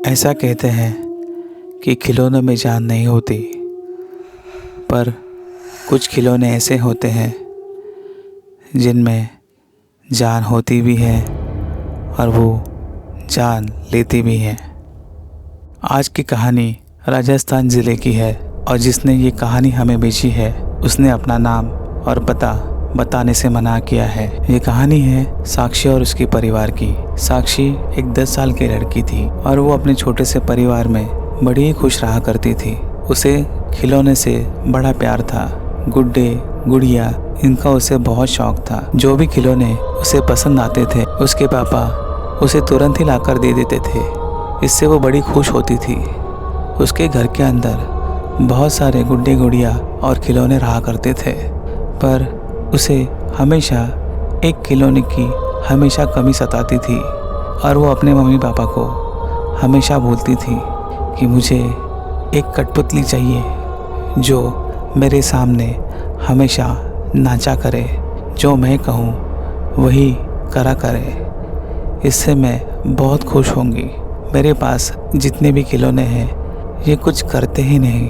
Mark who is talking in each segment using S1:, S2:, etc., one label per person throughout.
S1: ऐसा कहते हैं कि खिलौनों में जान नहीं होती, पर कुछ खिलौने ऐसे होते हैं जिनमें जान होती भी है और वो जान लेती भी है। आज की कहानी राजस्थान ज़िले की है और जिसने ये कहानी हमें भेजी है उसने अपना नाम और पता बताने से मना किया है। ये कहानी है साक्षी और उसके परिवार की। साक्षी एक 10 साल की लड़की थी और वो अपने छोटे से परिवार में बड़ी ही खुश रहा करती थी। उसे खिलौने से बड़ा प्यार था। गुड्डे गुड़िया इनका उसे बहुत शौक था। जो भी खिलौने उसे पसंद आते थे उसके पापा उसे तुरंत ही लाकर दे देते थे। इससे वो बड़ी खुश होती थी। उसके घर के अंदर बहुत सारे गुड्डे गुड़िया और खिलौने रहा करते थे, पर उसे हमेशा एक खिलौने की हमेशा कमी सताती थी और वो अपने मम्मी पापा को हमेशा बोलती थी कि मुझे एक कठपुतली चाहिए जो मेरे सामने हमेशा नाचा करे, जो मैं कहूँ वही करा करे। इससे मैं बहुत खुश होंगी। मेरे पास जितने भी खिलौने हैं ये कुछ करते ही नहीं,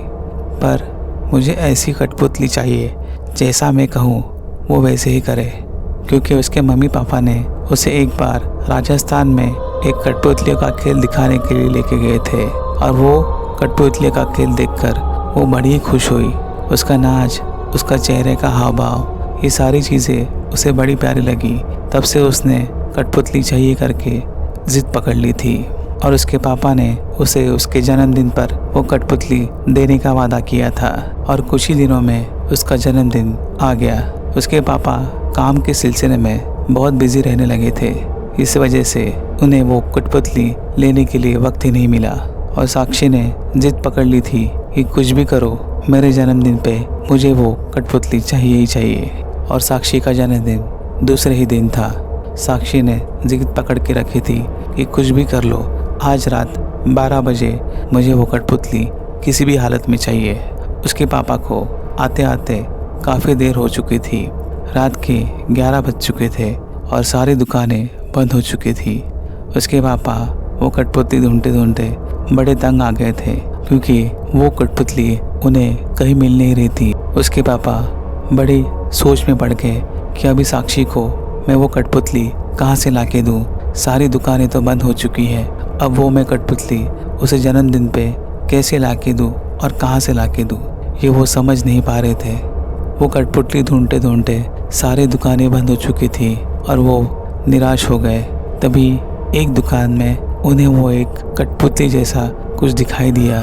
S1: पर मुझे ऐसी कठपुतली चाहिए जैसा मैं कहूँ वो वैसे ही करे। क्योंकि उसके मम्मी पापा ने उसे एक बार राजस्थान में एक कठपुतलियों का खेल दिखाने के लिए लेके गए थे और वो कठपुतलियों का खेल देखकर वो बड़ी खुश हुई। उसका नाच, उसका चेहरे का हाव भाव, ये सारी चीज़ें उसे बड़ी प्यारी लगी। तब से उसने कठपुतली चाहिए करके जिद पकड़ ली थी और उसके पापा ने उसे उसके जन्मदिन पर वो कठपुतली देने का वादा किया था और कुछ ही दिनों में उसका जन्मदिन आ गया। उसके पापा काम के सिलसिले में बहुत बिजी रहने लगे थे, इस वजह से उन्हें वो कठपुतली लेने के लिए वक्त ही नहीं मिला और साक्षी ने जिद पकड़ ली थी कि कुछ भी करो, मेरे जन्मदिन पे मुझे वो कठपुतली चाहिए ही चाहिए। और साक्षी का जन्मदिन दूसरे ही दिन था। साक्षी ने जिद पकड़ के रखी थी कि कुछ भी कर लो, आज रात 12 बजे मुझे वो कठपुतली किसी भी हालत में चाहिए। उसके पापा को आते आते काफ़ी देर हो चुकी थी। रात के 11 बज चुके थे और सारी दुकानें बंद हो चुकी थी। उसके पापा वो कठपुतली ढूंढते ढूंढते बड़े तंग आ गए थे क्योंकि वो कठपुतली उन्हें कहीं मिल नहीं रही थी। उसके पापा बड़ी सोच में पड़ गए कि अभी साक्षी को मैं वो कठपुतली कहाँ से ला के दूँ। सारी दुकानें तो बंद हो चुकी हैं, अब वो मैं कठपुतली उसे जन्मदिन पे कैसे ला के दूँ और कहाँ से ला के दूँ, ये वो समझ नहीं पा रहे थे। वो कठपुतली ढूंढते ढूंढते सारी दुकानें बंद हो चुकी थी और वो निराश हो गए। तभी एक दुकान में उन्हें वो एक कठपुतली जैसा कुछ दिखाई दिया।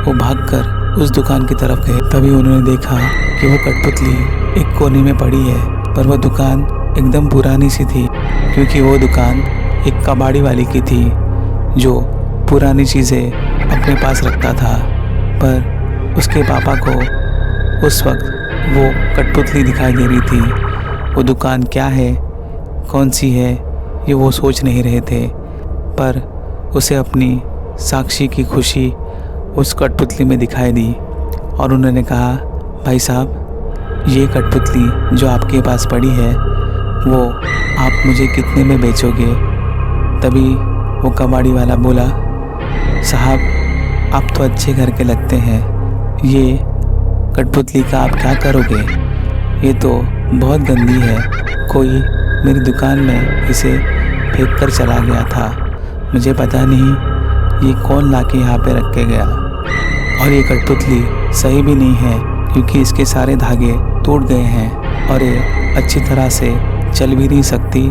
S1: वो भागकर उस दुकान की तरफ गए। तभी उन्होंने देखा कि वो कठपुतली एक कोने में पड़ी है, पर वो दुकान एकदम पुरानी सी थी क्योंकि वो दुकान एक कबाड़ी वाली की थी जो पुरानी चीज़ें अपने पास रखता था। पर उसके पापा को उस वक्त वो कठपुतली दिखाई दे रही थी। वो दुकान क्या है, कौन सी है, ये वो सोच नहीं रहे थे, पर उसे अपनी साक्षी की खुशी उस कठपुतली में दिखाई दी और उन्होंने कहा, भाई साहब ये कठपुतली जो आपके पास पड़ी है वो आप मुझे कितने में बेचोगे। तभी वो कबाड़ी वाला बोला, साहब आप तो अच्छे घर के लगते हैं, ये कठपुतली का आप क्या करोगे, ये तो बहुत गंदी है, कोई मेरी दुकान में इसे फेंक कर चला गया था, मुझे पता नहीं ये कौन लाके यहाँ पे रख के गया। और ये कठपुतली सही भी नहीं है क्योंकि इसके सारे धागे टूट गए हैं और ये अच्छी तरह से चल भी नहीं सकती।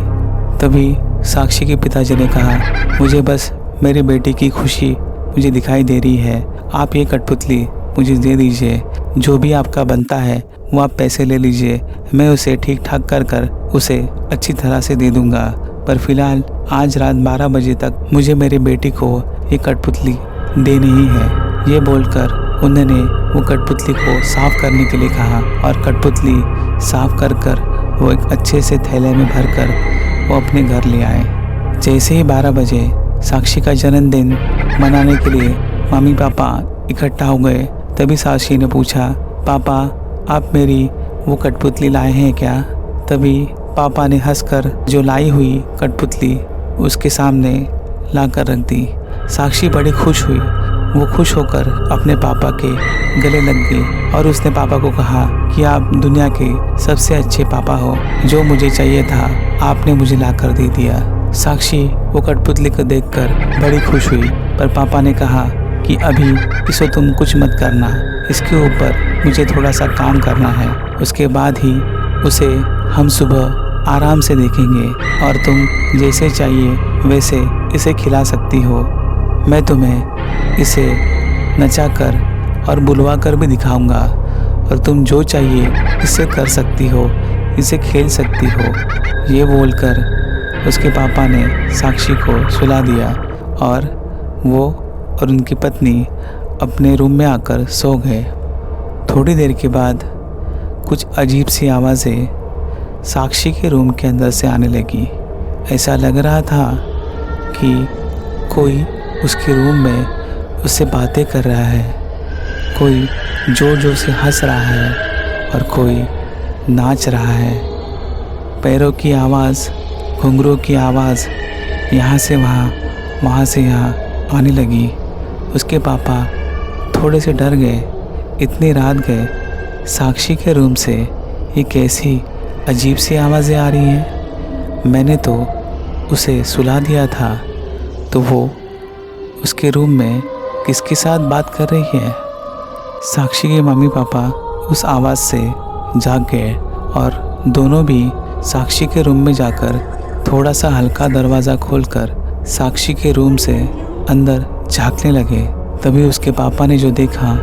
S1: तभी साक्षी के पिताजी ने कहा, मुझे बस मेरी बेटी की खुशी मुझे दिखाई दे रही है, आप ये कठपुतली मुझे दे दीजिए, जो भी आपका बनता है वो आप पैसे ले लीजिए, मैं उसे ठीक ठाक कर कर उसे अच्छी तरह से दे दूंगा, पर फिलहाल आज रात 12 बजे तक मुझे मेरी बेटी को ये कठपुतली देनी ही है। ये बोलकर उन्होंने वो कठपुतली को साफ़ करने के लिए कहा और कठपुतली साफ़ कर कर वो एक अच्छे से थैले में भर कर वो अपने घर ले आए। जैसे ही 12 बजे साक्षी का जन्मदिन मनाने के लिए मम्मी पापा इकट्ठा हो गए, तभी साक्षी ने पूछा, पापा आप मेरी वो कठपुतली लाए हैं क्या। तभी पापा ने हंसकर जो लाई हुई कठपुतली उसके सामने लाकर रख दी साक्षी बड़ी खुश हुई। वो खुश होकर अपने पापा के गले लग गई और उसने पापा को कहा कि आप दुनिया के सबसे अच्छे पापा हो, जो मुझे चाहिए था आपने मुझे ला कर दे दिया। साक्षी वो कठपुतली को देखकर बड़ी खुश हुई, पर पापा ने कहा कि अभी इसको तुम कुछ मत करना, इसके ऊपर मुझे थोड़ा सा काम करना है, उसके बाद ही उसे हम सुबह आराम से देखेंगे और तुम जैसे चाहिए वैसे इसे खिला सकती हो। मैं तुम्हें इसे नचाकर और बुलवा कर भी दिखाऊंगा और तुम जो चाहिए इससे कर सकती हो, इसे खेल सकती हो। ये बोलकर उसके पापा ने साक्षी को सुला दिया और वो और उनकी पत्नी अपने रूम में आकर सो गए। थोड़ी देर के बाद कुछ अजीब सी आवाज़ें साक्षी के रूम के अंदर से आने लगी। ऐसा लग रहा था कि कोई उसके रूम में उससे बातें कर रहा है, कोई जोर जोर से हंस रहा है और कोई नाच रहा है। पैरों की आवाज़, घुंघरू की आवाज़ यहाँ से वहाँ, वहाँ से यहाँ आने लगी। उसके पापा थोड़े से डर गए। इतनी रात गए, साक्षी के रूम से ये कैसी अजीब सी आवाज़ें आ रही हैं। मैंने तो उसे सुला दिया था, तो वो उसके रूम में किसके साथ बात कर रही है। साक्षी के मम्मी पापा उस आवाज़ से जाग गए और दोनों भी साक्षी के रूम में जाकर थोड़ा सा हल्का दरवाज़ा खोलकर साक्षी के रूम से अंदर झांकने लगे। तभी उसके पापा ने जो देखा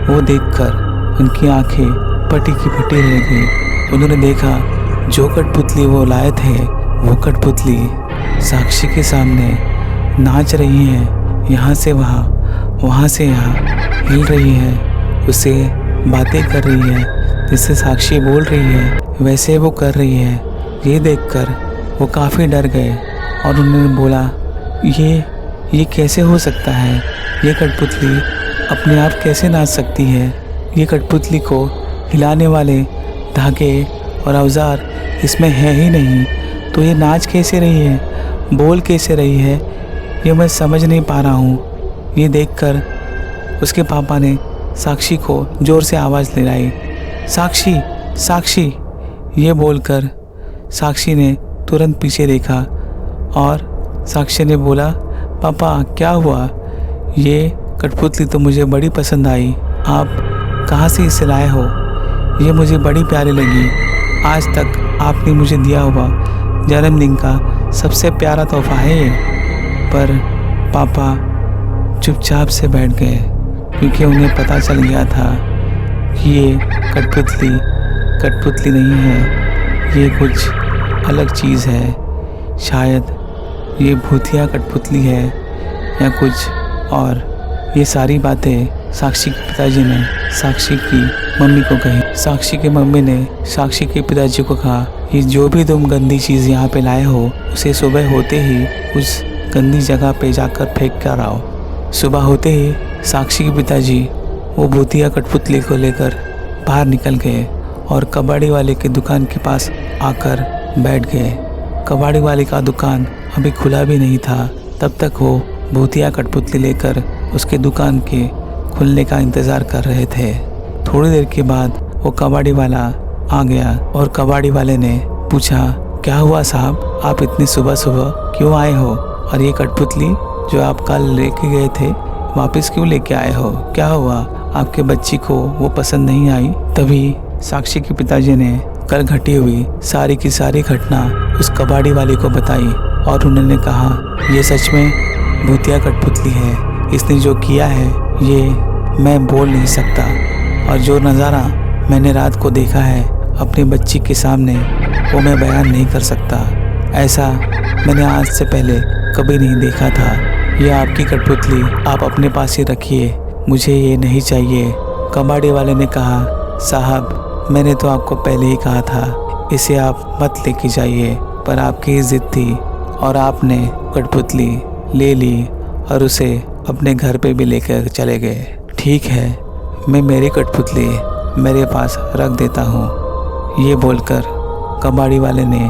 S1: वो देखकर उनकी आंखें पटी की पटी रह गई। उन्होंने देखा जो कठपुतली वो लाए थे वो कठपुतली साक्षी के सामने नाच रही है, यहाँ से वहाँ, वहाँ से यहाँ हिल रही है, उससे बातें कर रही है, जिससे साक्षी बोल रही है वैसे वो कर रही है। ये देखकर वो काफ़ी डर गए और उन्होंने बोला ये कैसे हो सकता है, ये कठपुतली अपने आप कैसे नाच सकती है। ये कठपुतली को हिलाने वाले धागे और औजार इसमें है ही नहीं, तो ये नाच कैसे रही है, बोल कैसे रही है, ये मैं समझ नहीं पा रहा हूँ। ये देखकर उसके पापा ने साक्षी को ज़ोर से आवाज़ दिलाई, साक्षी साक्षी। ये बोलकर साक्षी ने तुरंत पीछे देखा और साक्षी ने बोला, पापा क्या हुआ, ये कठपुतली तो मुझे बड़ी पसंद आई, आप कहाँ से इसे लाए हो, ये मुझे बड़ी प्यारी लगी। आज तक आपने मुझे दिया हुआ जन्मदिन का सबसे प्यारा तोहफा है ये। पर पापा चुपचाप से बैठ गए, क्योंकि उन्हें पता चल गया था कि ये कठपुतली नहीं है, ये कुछ अलग चीज़ है। शायद ये भूतिया कठपुतली है या कुछ और। ये सारी बातें साक्षी के पिताजी ने साक्षी की मम्मी को कही। साक्षी की मम्मी ने साक्षी के पिताजी को कहा, ये जो भी तुम गंदी चीज़ यहाँ पे लाए हो उसे सुबह होते ही उस गंदी जगह पे जाकर फेंक कर आओ। सुबह होते ही साक्षी के पिताजी वो भूतिया कठपुतली को लेकर बाहर निकल गए और कबाड़ी वाले की दुकान के पास आकर बैठ गए। कबाड़ी वाले का दुकान अभी खुला भी नहीं था, तब तक वो भूतिया कठपुतली लेकर उसके दुकान के खुलने का इंतज़ार कर रहे थे। थोड़ी देर के बाद वो कबाड़ी वाला आ गया और कबाड़ी वाले ने पूछा, क्या हुआ साहब, आप इतनी सुबह सुबह क्यों आए हो, और ये कठपुतली जो आप कल लेके गए थे वापस क्यों लेके आए हो, क्या हुआ, आपके बच्ची को वो पसंद नहीं आई। तभी साक्षी के पिताजी ने कल घटी हुई सारी की सारी घटना उस कबाड़ी वाले को बताई और उन्होंने कहा, ये सच में भूतिया कठपुतली है, इसने जो किया है ये मैं बोल नहीं सकता, और जो नज़ारा मैंने रात को देखा है अपनी बच्ची के सामने वो मैं बयान नहीं कर सकता। ऐसा मैंने आज से पहले कभी नहीं देखा था। ये आपकी कठपुतली आप अपने पास ही रखिए, मुझे ये नहीं चाहिए। कबाड़ी वाले ने कहा, साहब मैंने तो आपको पहले ही कहा था इसे आप मत लेके जाइए, पर आपकी जिद थी और आपने कठपुतली ले ली और उसे अपने घर पे भी लेकर चले गए। ठीक है, मैं मेरी कठपुतली मेरे पास रख देता हूँ। ये बोलकर कबाड़ी वाले ने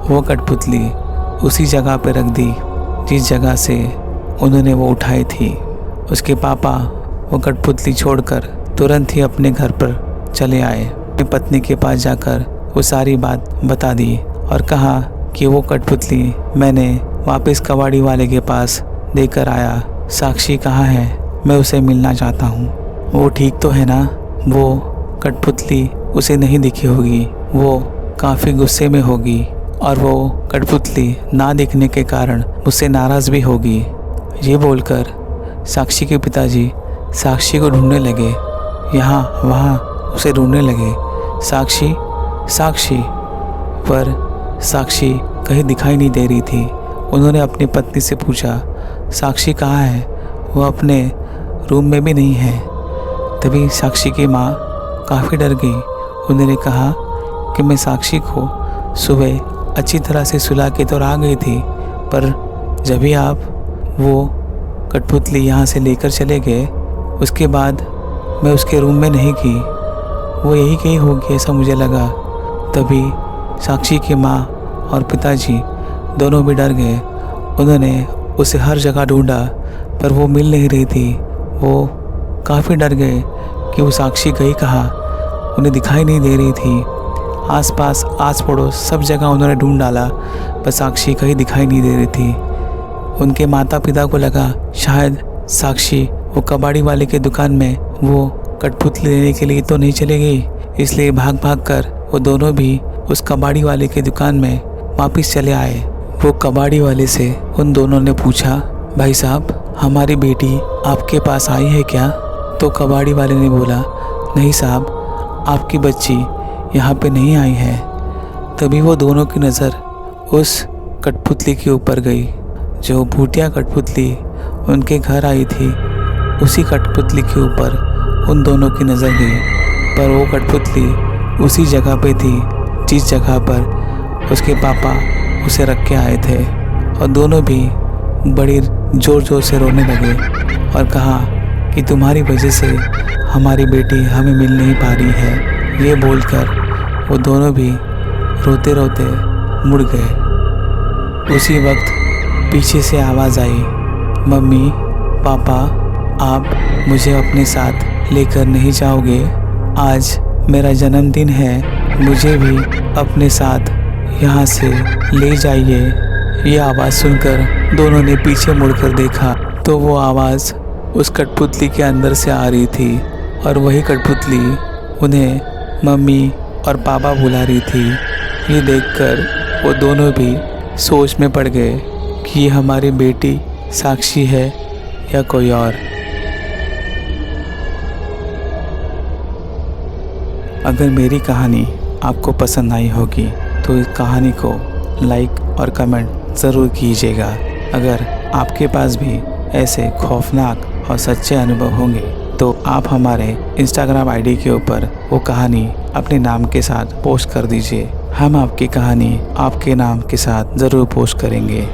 S1: वो कठपुतली उसी जगह पे रख दी जिस जगह से उन्होंने वो उठाई थी। उसके पापा वो कठपुतली छोड़कर तुरंत ही अपने घर पर चले आए। अपनी पत्नी के पास जाकर वो सारी बात बता दी और कहा कि वो कठपुतली मैंने वापस कबाड़ी वाले के पास देकर आया। साक्षी कहाँ है? मैं उसे मिलना चाहता हूँ। वो ठीक तो है ना? वो कठपुतली उसे नहीं दिखी होगी, वो काफ़ी गुस्से में होगी और वो कठपुतली ना दिखने के कारण मुझसे नाराज़ भी होगी। ये बोलकर साक्षी के पिताजी साक्षी को ढूंढने लगे, यहाँ वहाँ उसे ढूंढने लगे। साक्षी साक्षी, पर साक्षी कहीं दिखाई नहीं दे रही थी। उन्होंने अपनी पत्नी से पूछा, साक्षी कहाँ है? वो अपने रूम में भी नहीं है। तभी साक्षी की माँ काफ़ी डर गई। उन्होंने कहा कि मैं साक्षी को सुबह अच्छी तरह से सुला के तो आ गई थी, पर जब भी आप वो कठपुतली यहाँ से लेकर चले गए उसके बाद मैं उसके रूम में नहीं गई। वो यही कहीं होगी ऐसा मुझे लगा। तभी साक्षी की माँ और पिताजी दोनों भी डर गए। उन्होंने उसे हर जगह ढूंढा पर वो मिल नहीं रही थी। वो काफ़ी डर गए कि वो साक्षी गई कहाँ, उन्हें दिखाई नहीं दे रही थी। आसपास आस पड़ोस सब जगह उन्होंने ढूंढ डाला पर साक्षी कहीं दिखाई नहीं दे रही थी। उनके माता पिता को लगा शायद साक्षी वो कबाड़ी वाले के दुकान में वो कठपुतली लेने के लिए तो नहीं चली गई, इसलिए भाग भाग कर वो दोनों भी उस कबाड़ी वाले के दुकान में वापस चले आए। वो कबाड़ी वाले से उन दोनों ने पूछा, भाई साहब हमारी बेटी आपके पास आई है क्या? तो कबाड़ी वाले ने बोला, नहीं साहब, आपकी बच्ची यहाँ पे नहीं आई है। तभी वो दोनों की नज़र उस कठपुतली के ऊपर गई जो भूतिया कठपुतली उनके घर आई थी। उसी कठपुतली के ऊपर उन दोनों की नज़र गई, पर वो कठपुतली उसी जगह पे थी जिस जगह पर उसके पापा उसे रख के आए थे। और दोनों भी बड़ी ज़ोर ज़ोर से रोने लगे और कहा कि तुम्हारी वजह से हमारी बेटी हमें मिल नहीं पा रही है। ये बोलकर वो दोनों भी रोते रोते मुड़ गए। उसी वक्त पीछे से आवाज़ आई, मम्मी पापा आप मुझे अपने साथ लेकर नहीं जाओगे? आज मेरा जन्मदिन है, मुझे भी अपने साथ यहाँ से ले जाइए। ये आवाज़ सुनकर दोनों ने पीछे मुड़कर देखा तो वो आवाज़ उस कठपुतली के अंदर से आ रही थी और वही कठपुतली उन्हें मम्मी और पापा बुला रही थी। ये देखकर वो दोनों भी सोच में पड़ गए कि ये हमारी बेटी साक्षी है या कोई और। अगर मेरी कहानी आपको पसंद आई होगी तो इस कहानी को लाइक और कमेंट ज़रूर कीजिएगा। अगर आपके पास भी ऐसे खौफनाक और सच्चे अनुभव होंगे तो आप हमारे इंस्टाग्राम आईडी के ऊपर वो कहानी अपने नाम के साथ पोस्ट कर दीजिए। हम आपकी कहानी आपके नाम के साथ ज़रूर पोस्ट करेंगे।